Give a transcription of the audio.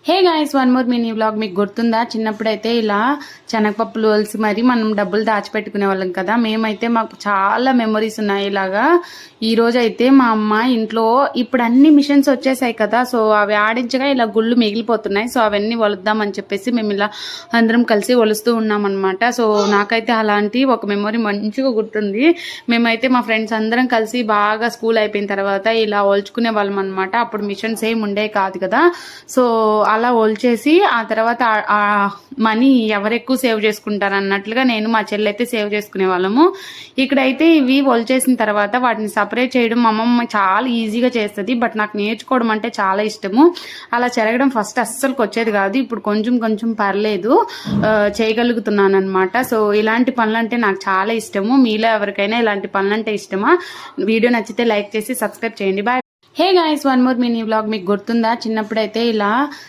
హే guys, one more mini vlog. మీకు గుర్తుందా? చిన్నప్పుడైతే ఇలా శనగపప్పులు ఒలిసి మరి మనం డబ్బులు దాచిపెట్టుకునే వాళ్ళం కదా. మేమైతే మాకు చాలా మెమరీస్ ఉన్నాయి ఇలాగా. ఈ రోజు అయితే మా అమ్మ ఇంట్లో ఇప్పుడు అన్ని మిషన్స్ వచ్చేసాయి కదా, సో అవి ఆడించగా ఇలా గుళ్ళు మిగిలిపోతున్నాయి. సో అవన్నీ ఒలుద్దామని చెప్పేసి మేము ఇలా అందరం కలిసి ఒలుస్తూ ఉన్నాం అనమాట. సో నాకైతే అలాంటి ఒక మెమరీ మంచిగా గుర్తుంది. మేమైతే మా ఫ్రెండ్స్ అందరం కలిసి బాగా స్కూల్ అయిపోయిన తర్వాత ఇలా ఒలుచుకునే వాళ్ళం అనమాట. అప్పుడు మిషన్స్ ఏమి ఉండే కాదు కదా. సో అలా ఒలిచేసి ఆ తర్వాత ఆ మనీ ఎవరు ఎక్కువ సేవ్ చేసుకుంటారు అన్నట్లుగా నేను మా చెల్లి అయితే సేవ్ చేసుకునే వాళ్ళము. ఇక్కడైతే ఇవి ఒలిచేసిన తర్వాత వాటిని సపరేట్ చేయడం మా అమ్మమ్మ చాలా ఈజీగా చేస్తుంది. బట్ నాకు నేర్చుకోవడం అంటే చాలా ఇష్టము. అలా చెరగడం ఫస్ట్ అస్సలుకి వచ్చేది కాదు. ఇప్పుడు కొంచెం కొంచెం పర్లేదు, చేయగలుగుతున్నాను అనమాట. సో ఇలాంటి పనులు అంటే నాకు చాలా ఇష్టము. మీలో ఎవరికైనా ఇలాంటి పనులు అంటే ఇష్టమా? వీడియో నచ్చితే లైక్ చేసి సబ్స్క్రైబ్ చేయండి. Bye. Hey guys, one more mini vlog. మీకు గుర్తుందా? చిన్నప్పుడైతే ఇలా